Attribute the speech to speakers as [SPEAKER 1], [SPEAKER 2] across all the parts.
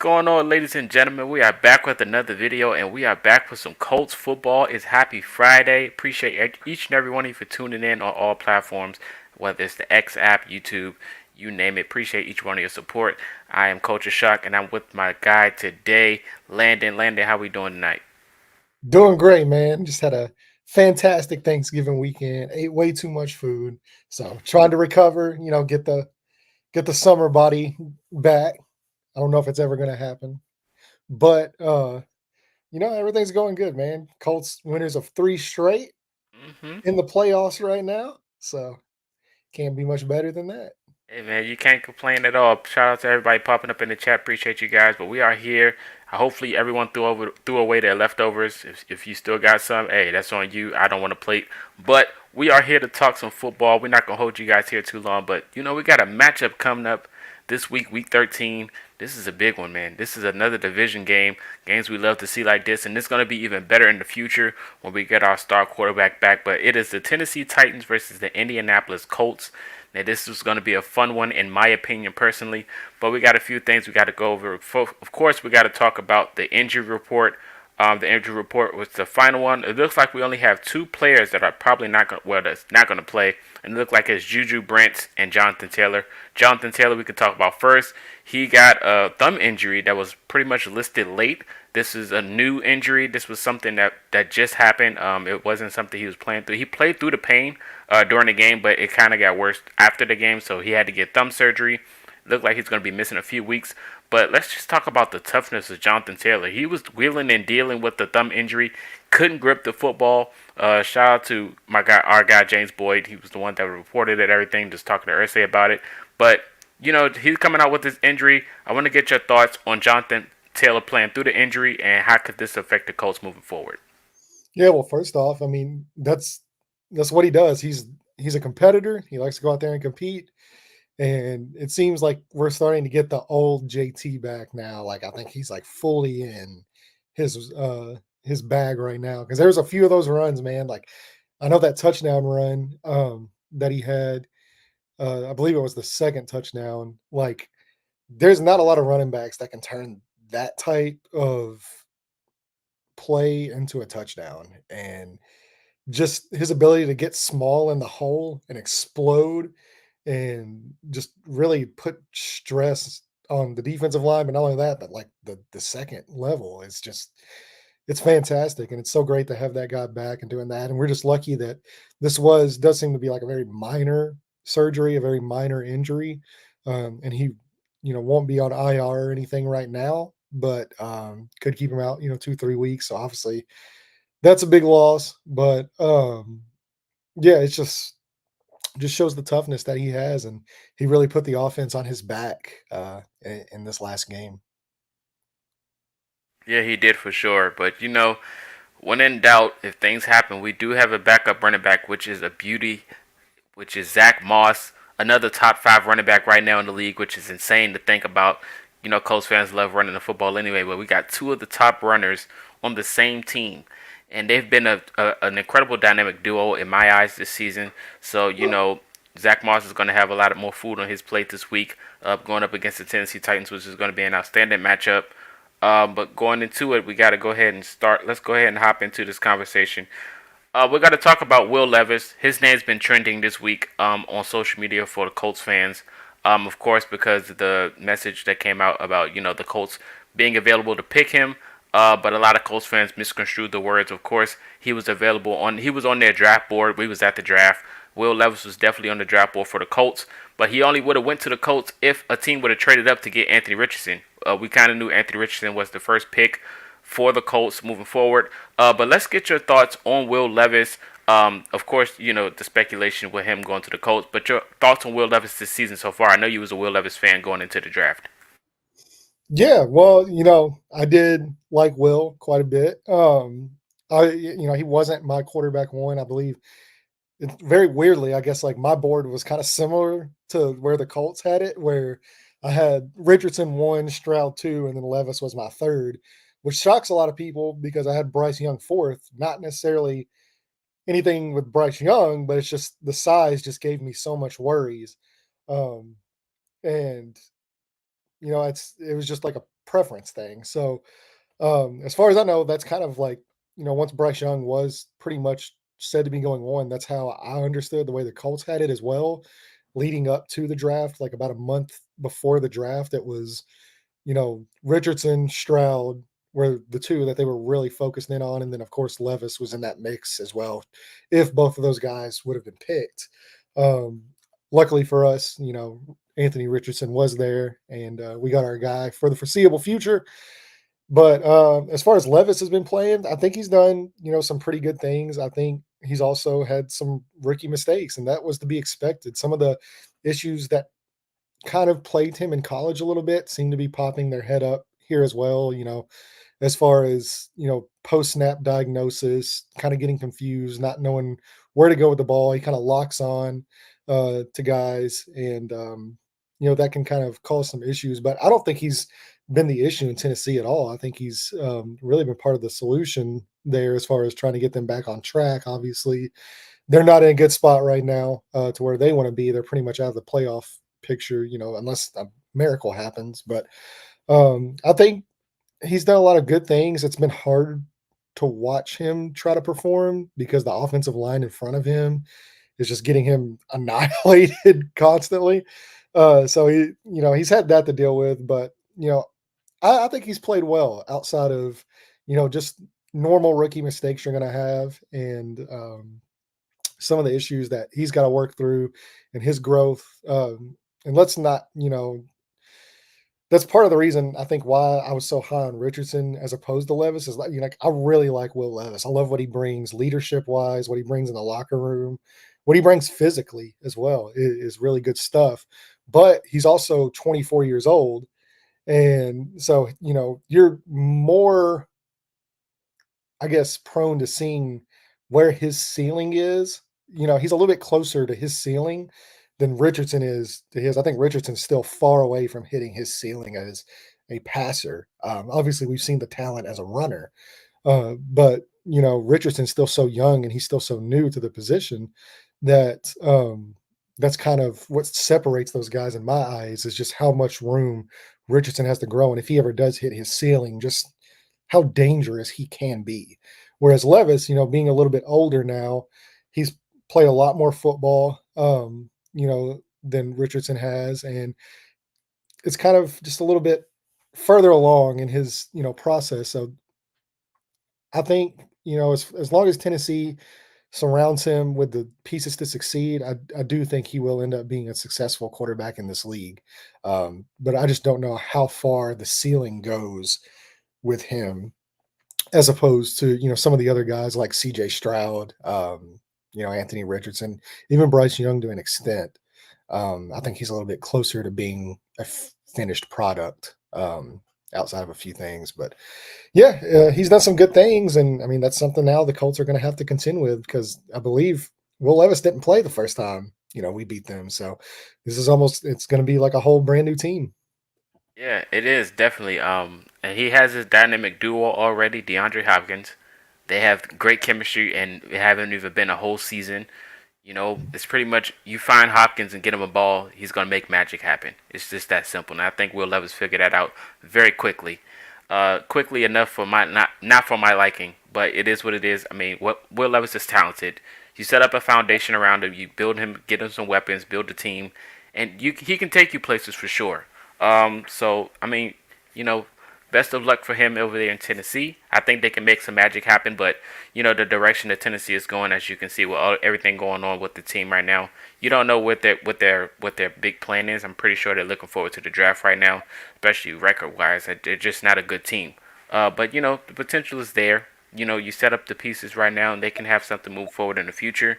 [SPEAKER 1] going on, ladies and gentlemen? We are back with another video, and we are back with some Colts football. It's Happy Friday. Appreciate each and every one of you for tuning in on all platforms, whether it's the X app, YouTube, you name it. Appreciate each one of your support. I am Coach Shock, and I'm with my guy today, Landon. Landon, how we doing tonight?
[SPEAKER 2] Doing great, man. Just had a fantastic Thanksgiving weekend. Ate way too much food. So trying to recover, get the summer body back. I don't know if it's ever gonna happen. But everything's going good, man. Colts winners of 3 straight
[SPEAKER 1] Mm-hmm.
[SPEAKER 2] in the playoffs right now. So can't be much better than that.
[SPEAKER 1] Hey man, you can't complain at all. Shout out to everybody popping up in the chat. Appreciate you guys. But we are here. Hopefully everyone threw away their leftovers. If you still got some, hey, that's on you. I don't want to plate. But we are here to talk some football. We're not gonna hold you guys here too long. But we got a matchup coming up this week, week 13. This is a big one, man. This is another division game. Games we love to see like this, and it's gonna be even better in the future when we get our star quarterback back. But it is the Tennessee Titans versus the Indianapolis Colts. Now, this is going to be a fun one, in my opinion, personally. But we got a few things we got to go over. Of course, we got to talk about the injury report. The injury report was the final one. It looks like we only have two players that are probably not going. Well, that's not going to play. And it looks like it's Juju Brents and Jonathan Taylor. Jonathan Taylor, we could talk about first. He got a thumb injury that was pretty much listed late. This is a new injury. This was something that just happened. It wasn't something he was playing through. He played through the pain during the game, but it kind of got worse after the game, so he had to get thumb surgery. Looked like he's going to be missing a few weeks. But let's just talk about the toughness of Jonathan Taylor. He was wheeling and dealing with the thumb injury, couldn't grip the football. Shout out to our guy James Boyd. He was the one that reported it, everything, just talking to Ursay about it. But he's coming out with this injury. I want to get your thoughts on Jonathan Taylor playing through the injury, and how could this affect the Colts moving forward?
[SPEAKER 2] Yeah, well, first off, I mean, that's what he does. He's a competitor. He likes to go out there and compete. And it seems like we're starting to get the old JT back now. Like I think he's like fully in his bag right now. Because there's a few of those runs, man. Like I know that touchdown run that he had. I believe it was the second touchdown. Like there's not a lot of running backs that can turn that type of play into a touchdown. And just his ability to get small in the hole and explode and just really put stress on the defensive line, but not only that, but like the second level is just it's fantastic. And it's so great to have that guy back and doing that. And we're just lucky that does seem to be like a very minor surgery, a very minor injury. And he, won't be on IR or anything right now, but could keep him out, 2-3 weeks. So obviously that's a big loss. But yeah, it's just shows the toughness that he has, and he really put the offense on his back in this last game.
[SPEAKER 1] Yeah, he did for sure. But when in doubt, if things happen, we do have a backup running back, which is a beauty, which is Zach Moss, another top five running back right now in the league, which is insane to think about. Colts fans love running the football anyway, but we got two of the top runners on the same team. And they've been an incredible dynamic duo in my eyes this season. So, Zach Moss is going to have a lot more food on his plate this week, going up against the Tennessee Titans, which is going to be an outstanding matchup. But going into it, we got to go ahead and start. Let's go ahead and hop into this conversation. We got to talk about Will Levis. His name's been trending this week on social media for the Colts fans. Of course, because of the message that came out about the Colts being available to pick him. But a lot of Colts fans misconstrued the words. Of course, he was on their draft board. We was at the draft. Will Levis was definitely on the draft board for the Colts, but he only would have went to the Colts if a team would have traded up to get Anthony Richardson. We kind of knew Anthony Richardson was the first pick for the Colts moving forward. But let's get your thoughts on Will Levis. Of course, the speculation with him going to the Colts, but your thoughts on Will Levis this season so far. I know you was a Will Levis fan going into the draft.
[SPEAKER 2] Yeah, well, I did like Will quite a bit. He wasn't my quarterback one. I believe it's very weirdly, I guess like my board was kind of similar to where the Colts had it, where I had Richardson one, Stroud two, and then Levis was my third, which shocks a lot of people because I had Bryce Young fourth. Not necessarily anything with Bryce Young, but it's just the size just gave me so much worries. And it was just like a preference thing. So as far as I know, that's kind of like, once Bryce Young was pretty much said to be going on, that's how I understood the way the Colts had it as well, leading up to the draft, like about a month before the draft. It was, Richardson, Stroud were the two that they were really focused in on. And then, of course, Levis was in that mix as well, if both of those guys would have been picked. Um, Luckily for us, Anthony Richardson was there, and we got our guy for the foreseeable future. But as far as Levis has been playing, I think he's done, some pretty good things. I think he's also had some rookie mistakes, and that was to be expected. Some of the issues that kind of plagued him in college a little bit seem to be popping their head up here as well. As far as post snap diagnosis, kind of getting confused, not knowing where to go with the ball. He kind of locks on to guys, and that can kind of cause some issues. But I don't think he's been the issue in Tennessee at all. I think he's really been part of the solution there as far as trying to get them back on track. Obviously, they're not in a good spot right now to where they want to be. They're pretty much out of the playoff picture, unless a miracle happens. But I think he's done a lot of good things. It's been hard to watch him try to perform because the offensive line in front of him is just getting him annihilated constantly. So he's had that to deal with, but I think he's played well outside of just normal rookie mistakes you're going to have, and some of the issues that he's got to work through and his growth. And let's not, that's part of the reason I think why I was so high on Richardson as opposed to Levis is like, I really like Will Levis. I love what he brings leadership wise, what he brings in the locker room, what he brings physically as well is really good stuff. But he's also 24 years old. And so, you're more, I guess, prone to seeing where his ceiling is. He's a little bit closer to his ceiling than Richardson is to his. I think Richardson's still far away from hitting his ceiling as a passer. Obviously, we've seen the talent as a runner, but Richardson's still so young and he's still so new to the position that that's kind of what separates those guys in my eyes is just how much room Richardson has to grow. And if he ever does hit his ceiling, just how dangerous he can be. Whereas Levis, being a little bit older now, he's played a lot more football, than Richardson has. And it's kind of just a little bit further along in his, process. So I think, as long as Tennessee surrounds him with the pieces to succeed, I do think he will end up being a successful quarterback in this league. But I just don't know how far the ceiling goes with him as opposed to, some of the other guys like CJ Stroud, Anthony Richardson, even Bryce Young to an extent. I think he's a little bit closer to being a finished product outside of a few things. But yeah, he's done some good things. And I mean, that's something now the Colts are going to have to contend with because I believe Will Levis didn't play the first time, we beat them. So this is it's going to be like a whole brand new team.
[SPEAKER 1] Yeah, it is definitely. And he has his dynamic duo already, DeAndre Hopkins. They have great chemistry, and it haven't even been a whole season. It's pretty much you find Hopkins and get him a ball, he's gonna make magic happen. It's just that simple. And I think Will Levis figured that out very quickly, quickly enough for my not for my liking, but it is what it is. I mean, what Will Levis is talented. You set up a foundation around him, you build him, get him some weapons, build a team, and he can take you places for sure. So I mean, you know, best of luck for him over there in Tennessee. I think they can make some magic happen, but the direction that Tennessee is going, as you can see with everything going on with the team right now, you don't know what their big plan is. I'm pretty sure they're looking forward to the draft right now, especially record wise. They're just not a good team. But the potential is there. You set up the pieces right now, and they can have something move forward in the future.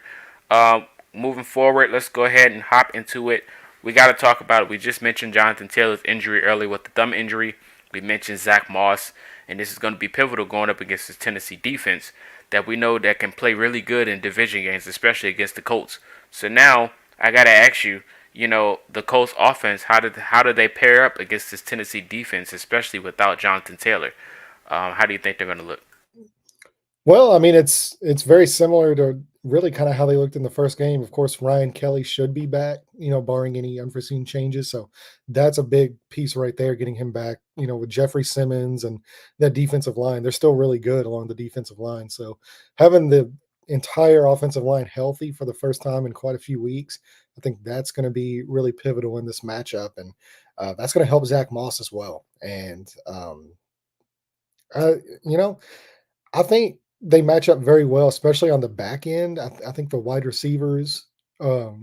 [SPEAKER 1] Moving forward, let's go ahead and hop into it. We got to talk about it. We just mentioned Jonathan Taylor's injury earlier with the thumb injury. We mentioned Zach Moss, and this is going to be pivotal going up against this Tennessee defense that we know that can play really good in division games, especially against the Colts. So now I got to ask you, the Colts offense, how do they pair up against this Tennessee defense, especially without Jonathan Taylor? How do you think they're going to look?
[SPEAKER 2] Well, I mean, it's very similar to really kind of how they looked in the first game. Of course, Ryan Kelly should be back, barring any unforeseen changes. So that's a big piece right there, getting him back, with Jeffrey Simmons and that defensive line. They're still really good along the defensive line. So having the entire offensive line healthy for the first time in quite a few weeks, I think that's going to be really pivotal in this matchup. And that's going to help Zach Moss as well. And, uh, you know, I think they match up very well, especially on the back end. I think the wide receivers,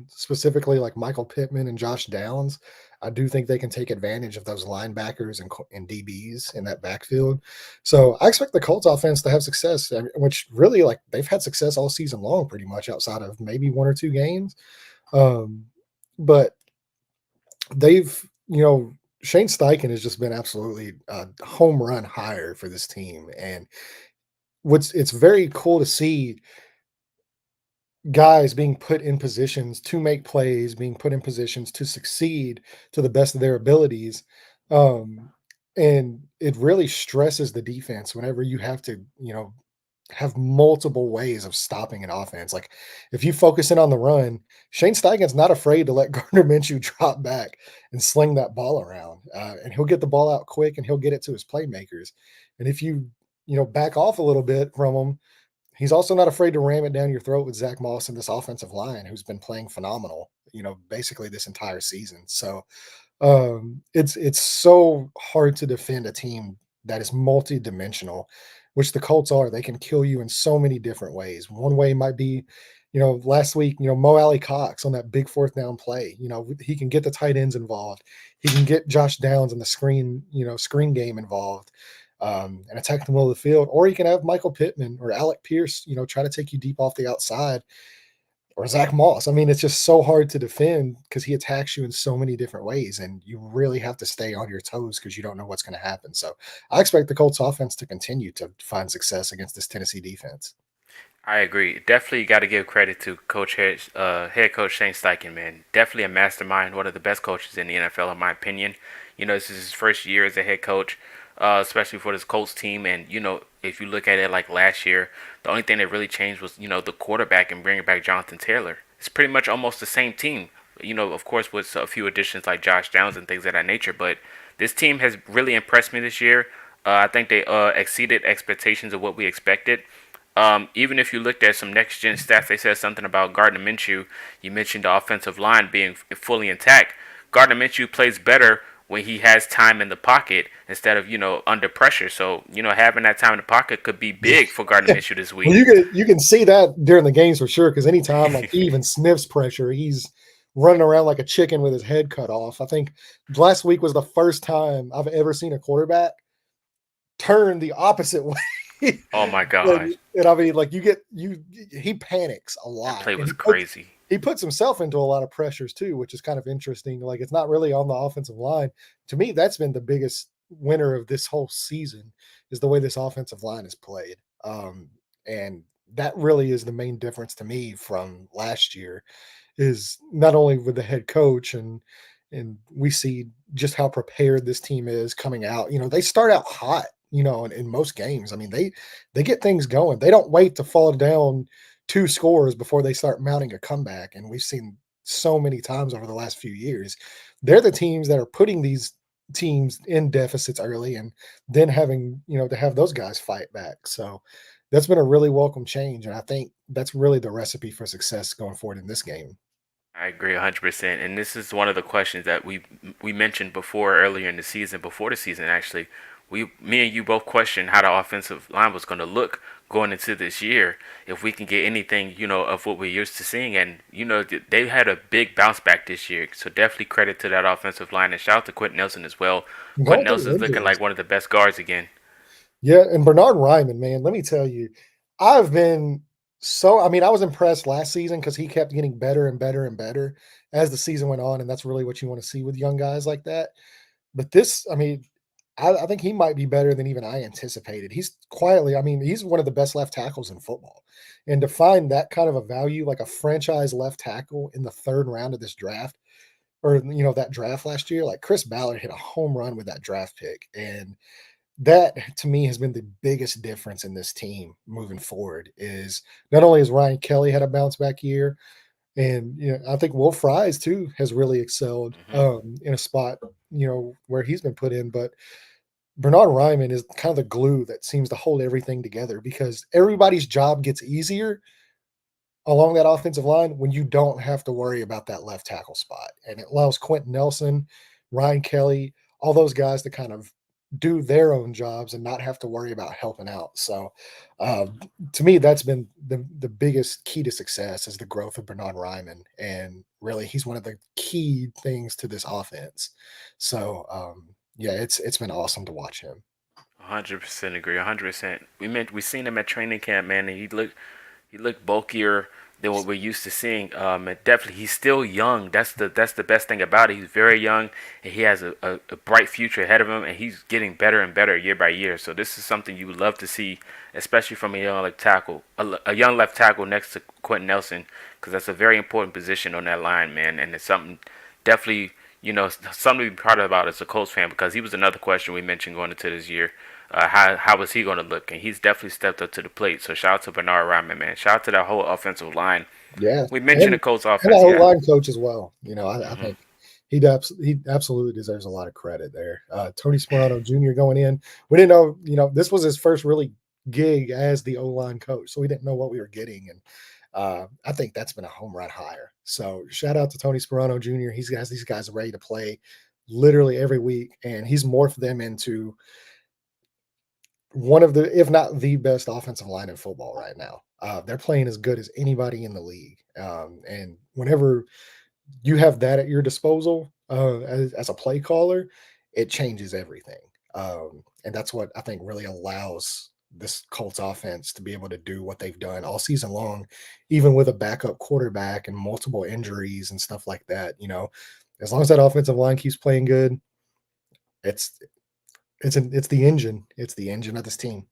[SPEAKER 2] specifically like Michael Pittman and Josh Downs, I do think they can take advantage of those linebackers and DBs in that backfield. So I expect the Colts offense to have success, which really like they've had success all season long, pretty much outside of maybe one or two games. Um, but they've, Shane Steichen has just been absolutely a home run hire for this team, and what's it's very cool to see guys being put in positions to make plays, being put in positions to succeed to the best of their abilities. Um, and it really stresses the defense whenever you have to, have multiple ways of stopping an offense. Like if you focus in on the run, Shane Steichen's not afraid to let Gardner Minshew drop back and sling that ball around, and he'll get the ball out quick and he'll get it to his playmakers. And if you, back off a little bit from him, he's also not afraid to ram it down your throat with Zach Moss and this offensive line, who's been playing phenomenal, basically this entire season. So it's so hard to defend a team that is multi-dimensional, which the Colts are. They can kill you in so many different ways. One way might be, last week, Mo Alley Cox on that big fourth down play. He can get the tight ends involved. He can get Josh Downs in the screen game involved. And attack the middle of the field, or you can have Michael Pittman or Alec Pierce, try to take you deep off the outside, or Zach Moss. I mean, it's just so hard to defend because he attacks you in so many different ways, and you really have to stay on your toes because you don't know what's going to happen. So I expect the Colts offense to continue to find success against this Tennessee defense.
[SPEAKER 1] I agree. Definitely got to give credit to head coach Shane Steichen, man. Definitely a mastermind, one of the best coaches in the NFL, in my opinion. This is his first year as a head coach, especially for this Colts team. And if you look at it like last year, the only thing that really changed was the quarterback and bringing back Jonathan Taylor. It's pretty much almost the same team. Of course, with a few additions like Josh Downs and things of that nature. But this team has really impressed me this year. I think they exceeded expectations of what we expected. Even if you looked at some next gen stats, they said something about Gardner Minshew. You mentioned the offensive line being fully intact. Gardner Minshew plays better when he has time in the pocket instead of under pressure. So having that time in the pocket could be big for Gardner Minshew this
[SPEAKER 2] Well,
[SPEAKER 1] week.
[SPEAKER 2] you can see that during the games for sure. Because anytime like he even sniffs pressure, he's running around like a chicken with his head cut off. I think last week was the first time I've ever seen a quarterback turn the opposite way.
[SPEAKER 1] Oh my
[SPEAKER 2] and,
[SPEAKER 1] gosh,
[SPEAKER 2] and I mean, like he panics a
[SPEAKER 1] that
[SPEAKER 2] lot,
[SPEAKER 1] play
[SPEAKER 2] and
[SPEAKER 1] was crazy.
[SPEAKER 2] he puts himself into a lot of pressures too, which is kind of interesting. Like it's not really on the offensive line. To me, that's been the biggest winner of this whole season is the way this offensive line is played. And that really is the main difference to me from last year is not only with the head coach and we see just how prepared this team is coming out. They start out hot, in most games. I mean, they get things going. They don't wait to fall down two scores before they start mounting a comeback. And we've seen so many times over the last few years. They're the teams that are putting these teams in deficits early and then having, to have those guys fight back. So that's been a really welcome change. And I think that's really the recipe for success going forward in this game.
[SPEAKER 1] I agree 100%. And this is one of the questions that we mentioned before earlier in the season, before the season actually. Me and you both questioned how the offensive line was going to look going into this year if we can get anything, of what we're used to seeing. And, they had a big bounce back this year. So definitely credit to that offensive line and shout out to Quentin Nelson as well. Quentin
[SPEAKER 2] Walter
[SPEAKER 1] Nelson's looking
[SPEAKER 2] Winters.
[SPEAKER 1] like one of the best guards again.
[SPEAKER 2] Yeah, and Bernard Ryman, man, let me tell you, I've been I mean, I was impressed last season because he kept getting better and better and better as the season went on, and that's really what you want to see with young guys like that. But this, I mean, I think he might be better than even I anticipated. He's quietly, I mean, he's one of the best left tackles in football. And to find that kind of a value, like a franchise left tackle in the third round of this draft, or that draft last year, like Chris Ballard hit a home run with that draft pick. And that to me has been the biggest difference in this team moving forward. Is not only has Ryan Kelly had a bounce back year, and I think Will Fries too has really excelled
[SPEAKER 1] Hmm.
[SPEAKER 2] in a spot where he's been put in, but Bernard Ryman is kind of the glue that seems to hold everything together because everybody's job gets easier along that offensive line when you don't have to worry about that left tackle spot. And it allows Quentin Nelson, Ryan Kelly, all those guys to kind of do their own jobs and not have to worry about helping out. So, uh, to me, that's been the biggest key to success is the growth of Bernard Ryman. And really, he's one of the key things to this offense. So, yeah, it's been awesome to watch him.
[SPEAKER 1] 100% agree. 100%. We seen him at training camp, man, and he looked bulkier than what we're used to seeing. And definitely, he's still young. That's the best thing about it. He's very young, and he has a bright future ahead of him, and he's getting better and better year by year. So this is something you would love to see, especially from a young left tackle, a young left tackle next to Quentin Nelson, because that's a very important position on that line, man. And it's something definitely something to be proud about as a Colts fan because he was another question we mentioned going into this year. How was he going to look? And he's definitely stepped up to the plate. So shout out to Bernard Ryman, man. Shout out to that whole offensive line.
[SPEAKER 2] Yeah,
[SPEAKER 1] We mentioned the
[SPEAKER 2] and
[SPEAKER 1] Colts
[SPEAKER 2] and the
[SPEAKER 1] offense,
[SPEAKER 2] O
[SPEAKER 1] yeah.
[SPEAKER 2] line coach as well. I
[SPEAKER 1] Hmm.
[SPEAKER 2] think he absolutely deserves a lot of credit there. Tony Sperano Jr. going in, we didn't know. This was his first really gig as the O line coach, so we didn't know what we were getting, and I think that's been a home run hire. So shout out to Tony Sperano Jr. He's got these guys ready to play literally every week, and he's morphed them into one of the, if not the best offensive line in football right now. They're playing as good as anybody in the league. And whenever you have that at your disposal as a play caller, it changes everything. And that's what I think really allows this Colts offense to be able to do what they've done all season long, even with a backup quarterback and multiple injuries and stuff like that. As long as that offensive line keeps playing good, it's it's the engine. It's the engine of this team.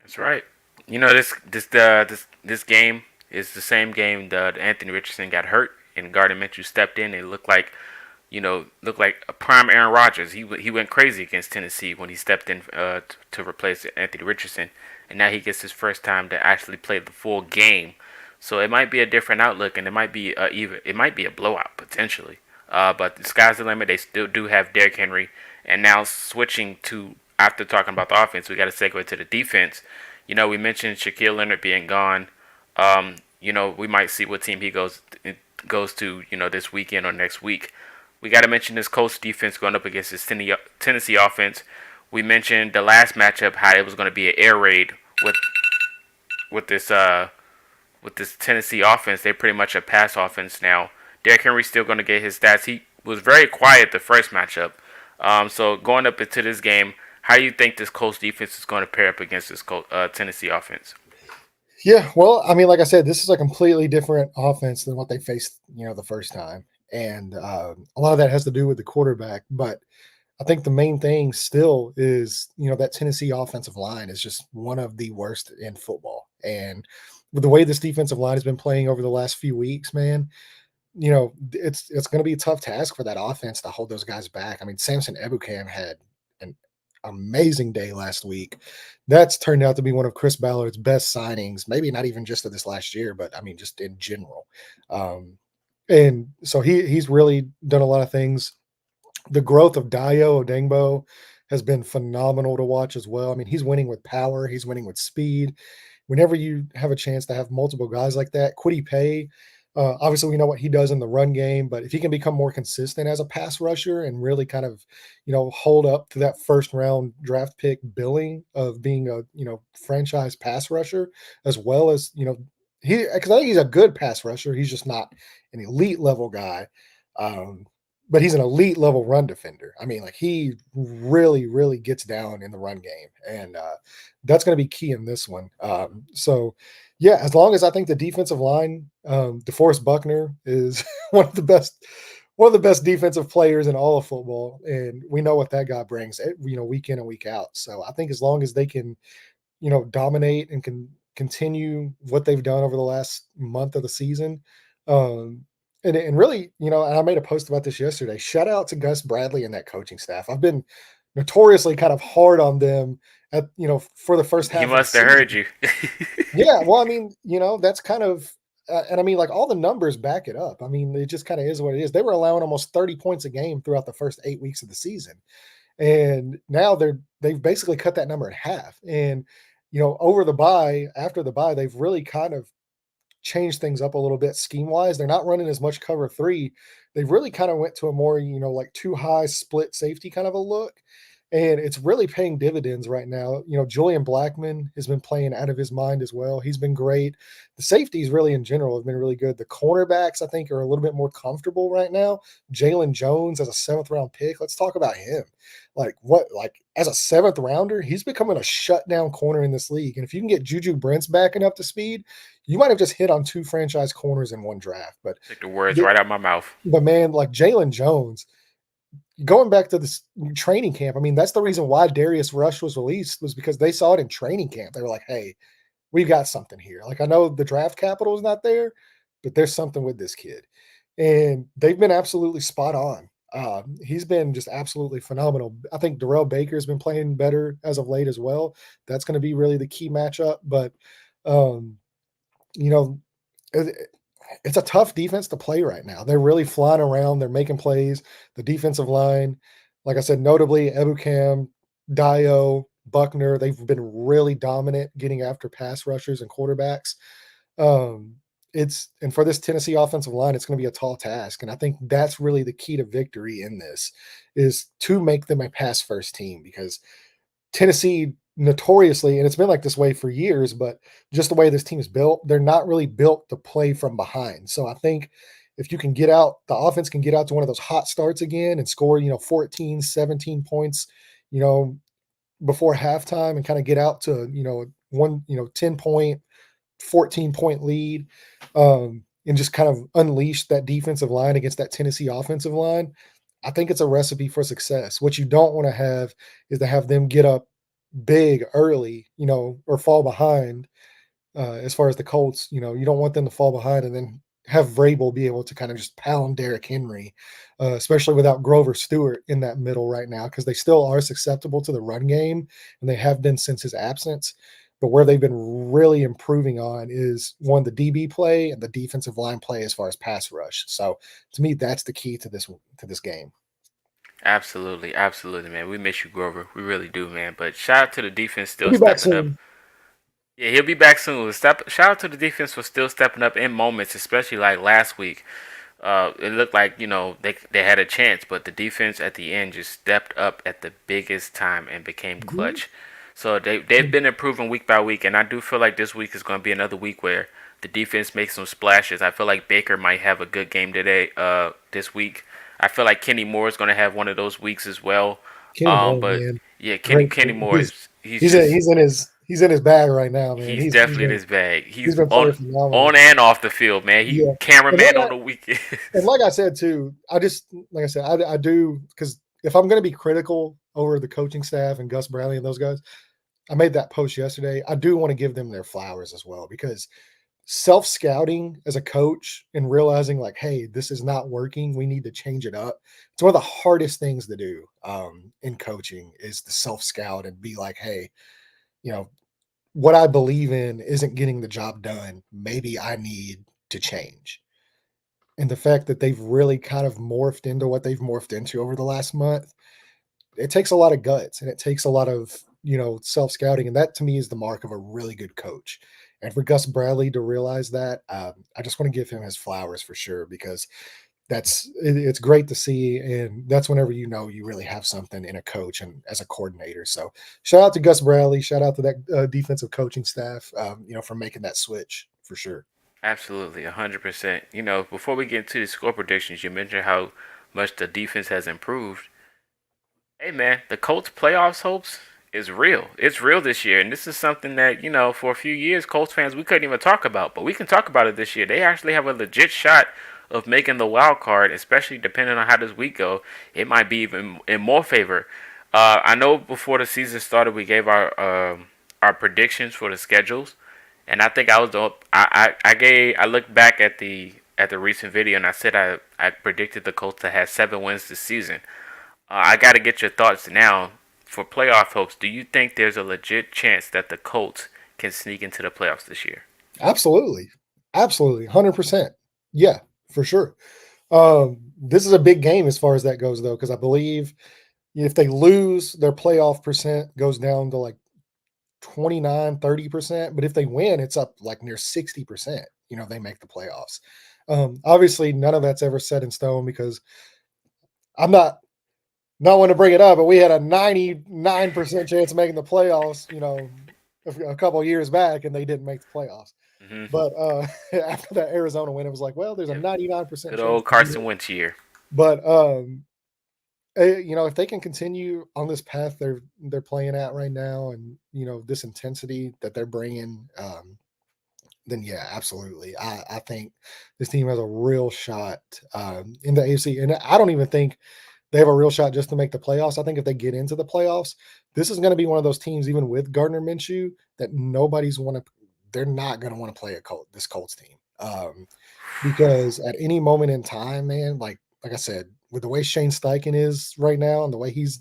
[SPEAKER 1] That's right. This game is the same game that Anthony Richardson got hurt and Gardner Minshew stepped in. It looked like a prime Aaron Rodgers. He went crazy against Tennessee when he stepped in to replace Anthony Richardson, and now he gets his first time to actually play the full game. So it might be a different outlook, and it might be a blowout potentially. But the sky's the limit. They still do have Derrick Henry, and now switching to after talking about the offense, we got to segue to the defense. We mentioned Shaquille Leonard being gone. We might see what team he goes to. This weekend or next week. We got to mention this Colts defense going up against this Tennessee offense. We mentioned the last matchup how it was going to be an air raid with with this uh with this Tennessee offense. They're pretty much a pass offense now. Derrick Henry's still going to get his stats. He was very quiet the first matchup. So going up into this game, how do you think this Colts defense is going to pair up against this Tennessee offense?
[SPEAKER 2] Yeah, well, I mean, like I said, this is a completely different offense than what they faced, the first time, and a lot of that has to do with the quarterback. But I think the main thing still is, that Tennessee offensive line is just one of the worst in football, and with the way this defensive line has been playing over the last few weeks, man, it's going to be a tough task for that offense to hold those guys back. I mean, Samson Ebukam had an amazing day last week. That's turned out to be one of Chris Ballard's best signings, maybe not even just of this last year, but I mean, just in general. Um, and so he's really done a lot of things. The growth of Dio Odengbo has been phenomenal to watch as well. I mean, he's winning with power, he's winning with speed. Whenever you have a chance to have multiple guys like that, Quiddy Pay, obviously we know what he does in the run game, but if he can become more consistent as a pass rusher and really kind of, hold up to that first round draft pick billing of being a, franchise pass rusher, as well as, because I think he's a good pass rusher. He's just not an elite level guy. Um, but he's an elite level run defender. I mean, like he really, really gets down in the run game, and that's going to be key in this one. So, yeah, as long as I think the defensive line, DeForest Buckner is one of the best defensive players in all of football, and we know what that guy brings, week in and week out. So I think as long as they can, dominate and can continue what they've done over the last month of the season. And really, and I made a post about this yesterday. Shout out to Gus Bradley and that coaching staff. I've been notoriously kind of hard on them at for the first
[SPEAKER 1] He
[SPEAKER 2] half of the
[SPEAKER 1] must have heard
[SPEAKER 2] season.
[SPEAKER 1] you.
[SPEAKER 2] Yeah, well, I mean, that's kind of and I mean, like, all the numbers back it up. I mean, it just kind of is what it is. They were allowing almost 30 points a game throughout the first 8 weeks of the season, and now they've basically cut that number in half. And over the bye, after the bye, they've really kind of changed things up a little bit scheme wise. They're not running as much cover three. They've really kind of went to a more, like two high split safety kind of a look. And it's really paying dividends right now. Julian Blackman has been playing out of his mind as well. He's been great. The safeties really in general have been really good. The cornerbacks, I think, are a little bit more comfortable right now. Jalen Jones as a seventh round pick. Let's talk about him. Like as a seventh rounder, he's becoming a shutdown corner in this league. And if you can get Juju Brents backing up to speed, you might have just hit on two franchise corners in one draft. But
[SPEAKER 1] Took the words
[SPEAKER 2] the,
[SPEAKER 1] right out of my mouth.
[SPEAKER 2] the man like Jalen Jones, going back to this training camp, I mean, that's the reason why Darius Rush was released, was because they saw it in training camp. They were like, hey, we've got something here. Like, I know the draft capital is not there, but there's something with this kid. And they've been absolutely spot on. He's been just absolutely phenomenal. I think Darrell Baker's been playing better as of late as well. That's going to be really the key matchup. But, um, you know, it's a tough defense to play right now. They're really flying around. They're making plays. The defensive line, like I said, notably Ebukam, Dio, Buckner, they've been really dominant getting after pass rushers and quarterbacks. Um, and for this Tennessee offensive line, it's going to be a tall task. And I think that's really the key to victory in this, is to make them a pass first team, because Tennessee notoriously, and it's been like this way for years, but just the way this team is built, they're not really built to play from behind. So I think if you can get out, the offense can get out to one of those hot starts again and score, 14, 17 points, you know, before halftime, and kind of get out to, 10 point, 14-point lead, and just kind of unleash that defensive line against that Tennessee offensive line. I think it's a recipe for success. What you don't want to have is to have them get up big early, or fall behind. As far as the Colts, you don't want them to fall behind and then have Vrabel be able to kind of just pound Derrick Henry, especially without Grover Stewart in that middle right now, because they still are susceptible to the run game, and they have been since his absence. But where they've been really improving on is, one, the DB play and the defensive line play as far as pass rush. So to me, that's the key to this game.
[SPEAKER 1] Absolutely, absolutely, man. We miss you, Grover. We really do, man. But shout out to the defense
[SPEAKER 2] We'll
[SPEAKER 1] still
[SPEAKER 2] be back
[SPEAKER 1] stepping up.
[SPEAKER 2] soon.
[SPEAKER 1] Yeah, he'll be back soon. Shout out to the defense for still stepping up in moments, especially like last week. It looked like they had a chance, but the defense at the end just stepped up at the biggest time and became
[SPEAKER 2] Mhm.
[SPEAKER 1] clutch. So they've been improving week by week, and I do feel like this week is going to be another week where the defense makes some splashes. I feel like Baker might have a good game today. This week, I feel like Kenny Moore is going to have one of those weeks as well.
[SPEAKER 2] Kenny Moore,
[SPEAKER 1] But
[SPEAKER 2] man,
[SPEAKER 1] yeah,
[SPEAKER 2] great.
[SPEAKER 1] Kenny Moore
[SPEAKER 2] He's
[SPEAKER 1] is he's
[SPEAKER 2] he's in
[SPEAKER 1] just
[SPEAKER 2] he's in his bag right now, man.
[SPEAKER 1] he's
[SPEAKER 2] He's
[SPEAKER 1] definitely in
[SPEAKER 2] been
[SPEAKER 1] his bag.
[SPEAKER 2] he's
[SPEAKER 1] He's
[SPEAKER 2] been playing phenomenal.
[SPEAKER 1] on and off the field, man. He
[SPEAKER 2] Yeah, and
[SPEAKER 1] cameraman on the weekend.
[SPEAKER 2] like I said too, like I said, I do, because if I'm going to be critical over the coaching staff and Gus Bradley and those guys, I made that post yesterday. I do want to give them their flowers as well, because self scouting as a coach and realizing, like, hey, this is not working, we need to change it up. It's one of the hardest things to do, in coaching, is to self scout and be like, hey, you know, what I believe in isn't getting the job done. Maybe I need to change. And the fact that they've really kind of morphed into what they've morphed into over the last month, it takes a lot of guts, and it takes a lot of, self scouting. And that to me is the mark of a really good coach. And for Gus Bradley to realize that, I just want to give him his flowers for sure, because it's great to see. And that's whenever you really have something in a coach and as a coordinator. So shout out to Gus Bradley, shout out to that defensive coaching staff, for making that switch for sure.
[SPEAKER 1] Absolutely, 100%. Before we get into the score predictions, you mentioned how much the defense has improved. Hey, man, the Colts playoffs hopes is real. It's real this year, and this is something that for a few years, Colts fans we couldn't even talk about, but we can talk about it this year. They actually have a legit shot of making the wild card, especially depending on how this week go. It might be even in more favor. I know before the season started, we gave our predictions for the schedules. And I think I was the I looked back at the recent video and I said I predicted the Colts to have 7 wins this season. I got to get your thoughts now. for playoff hopes, do you think there's a legit chance that the Colts can sneak into the playoffs this year?
[SPEAKER 2] Absolutely. Absolutely. 100%. Yeah, for sure. This is a big game as far as that goes, though, because I believe if they lose, their playoff percent goes down to like 29, 30%. But if they win, it's up like near 60%. They make the playoffs. Obviously, none of that's ever set in stone because I'm not want to bring it up, but we had a 99% chance of making the playoffs, a couple of years back, and they didn't make the playoffs.
[SPEAKER 1] Mm-hmm.
[SPEAKER 2] But after that Arizona win, it was like, well, there's a
[SPEAKER 1] Yep.
[SPEAKER 2] 99%
[SPEAKER 1] Good
[SPEAKER 2] chance
[SPEAKER 1] old
[SPEAKER 2] to do
[SPEAKER 1] Carson
[SPEAKER 2] it.
[SPEAKER 1] Wentz year.
[SPEAKER 2] But if they can continue on this path they're playing at right now, and this intensity that they're bringing, then yeah, absolutely. I think this team has a real shot in the AFC, and I don't even think they have a real shot just to make the playoffs. I think if they get into the playoffs, this is going to be one of those teams, even with Gardner Minshew, that nobody's want to. They're not going to want to play this Colts team because at any moment in time, man, like I said, with the way Shane Steichen is right now and the way he's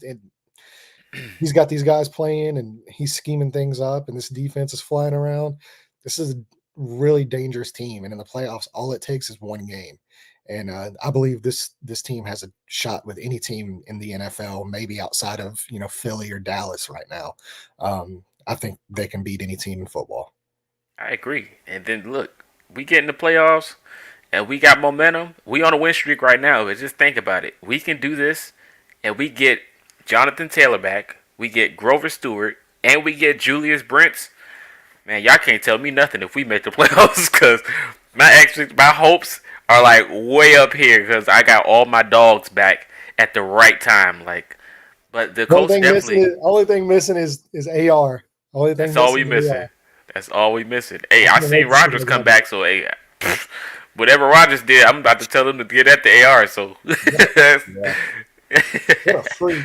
[SPEAKER 2] got these guys playing and he's scheming things up and this defense is flying around. This is a really dangerous team. And in the playoffs, all it takes is one game. And I believe this team has a shot with any team in the NFL, maybe outside of Philly or Dallas right now. I think they can beat any team in football.
[SPEAKER 1] I agree. And then look, we get in the playoffs and we got momentum. We on a win streak right now. But just think about it. We can do this, and we get Jonathan Taylor back. We get Grover Stewart, and we get Julius Brents. Man, y'all can't tell me nothing if we make the playoffs because my hopes are like way up here because I got all my dogs back at the right time. Like, but the
[SPEAKER 2] The only
[SPEAKER 1] Colts
[SPEAKER 2] thing missing
[SPEAKER 1] definitely.
[SPEAKER 2] is only thing missing is AR. Only thing
[SPEAKER 1] That's all we
[SPEAKER 2] missing is
[SPEAKER 1] missing.
[SPEAKER 2] AR.
[SPEAKER 1] That's all we missing. Hey,
[SPEAKER 2] I
[SPEAKER 1] I
[SPEAKER 2] can't wait
[SPEAKER 1] seen
[SPEAKER 2] to see
[SPEAKER 1] Rogers
[SPEAKER 2] what
[SPEAKER 1] come
[SPEAKER 2] y'all do.
[SPEAKER 1] back, so hey, whatever Rogers did, I'm about to tell him to get at the AR. So
[SPEAKER 2] Yeah. What a freak.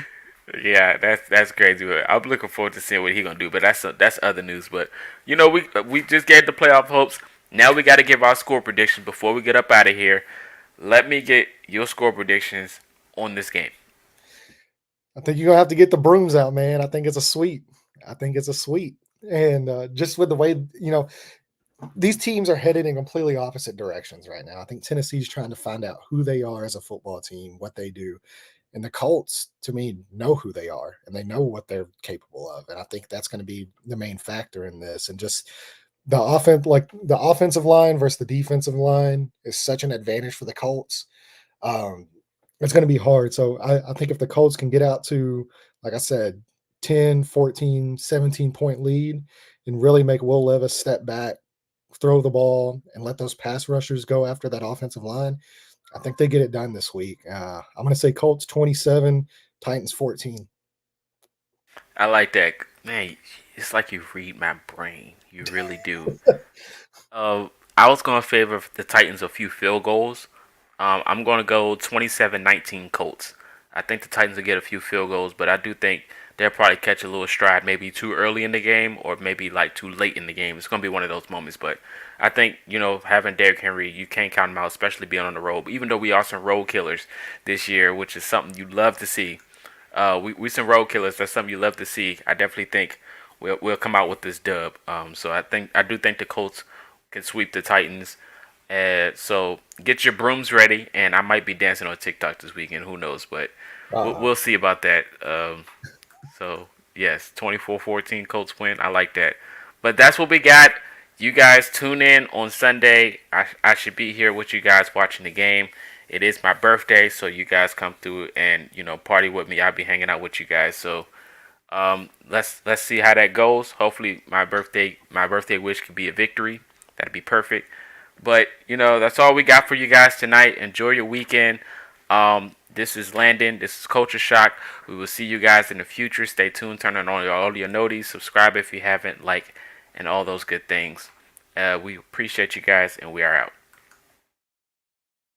[SPEAKER 1] yeah, that's crazy. But I'm looking forward to seeing what he gonna do. But that's other news. But we just gave the playoff hopes. Now we got to give our score predictions before we get up out of here. Let me get your score predictions on this game.
[SPEAKER 2] I think you're gonna have to get the brooms out, man. I think it's a sweep. I think it's a sweep. And just with the way these teams are headed in completely opposite directions right now. I think Tennessee's trying to find out who they are as a football team, what they do, and the Colts, to me, know who they are and they know what they're capable of. And I think that's going to be the main factor in this. And just the offensive line versus the defensive line is such an advantage for the Colts. Um, it's going to be hard. So I think if the Colts can get out to, like I said, 10, 14, 17-point lead and really make Will Levis step back, throw the ball, and let those pass rushers go after that offensive line, I think they get it done this week. I'm going to say Colts 27, Titans 14.
[SPEAKER 1] I like that, man. It's like you read my brain. You really do. I was going to favor the Titans a few field goals. I'm going to go 27-19 Colts. I think the Titans will get a few field goals, but I do think they'll probably catch a little stride maybe too early in the game or maybe like too late in the game. It's going to be one of those moments, but I think, having Derrick Henry, you can't count him out, especially being on the road. Even though we are some road killers this year, which is something you love to see. We some road killers. That's something you love to see. I definitely think we'll come out with this dub. So I do think the Colts can sweep the Titans. So get your brooms ready, and I might be dancing on TikTok this weekend. Who knows? But
[SPEAKER 2] Uh,
[SPEAKER 1] we'll see about that. So yes, 24-14 Colts win. I like that. But that's what we got. You guys tune in on Sunday. I should be here with you guys watching the game. It is my birthday, so you guys come through and party with me. I'll be hanging out with you guys. So let's see how that goes. Hopefully my birthday wish could be a victory. That'd be perfect. But that's all we got for you guys tonight. Enjoy your weekend. This is Landon. This is Culture Shock. We will see you guys in the future. Stay tuned. Turn on all your noties. Subscribe if you haven't. Like and all those good things. We appreciate you guys, and we are out.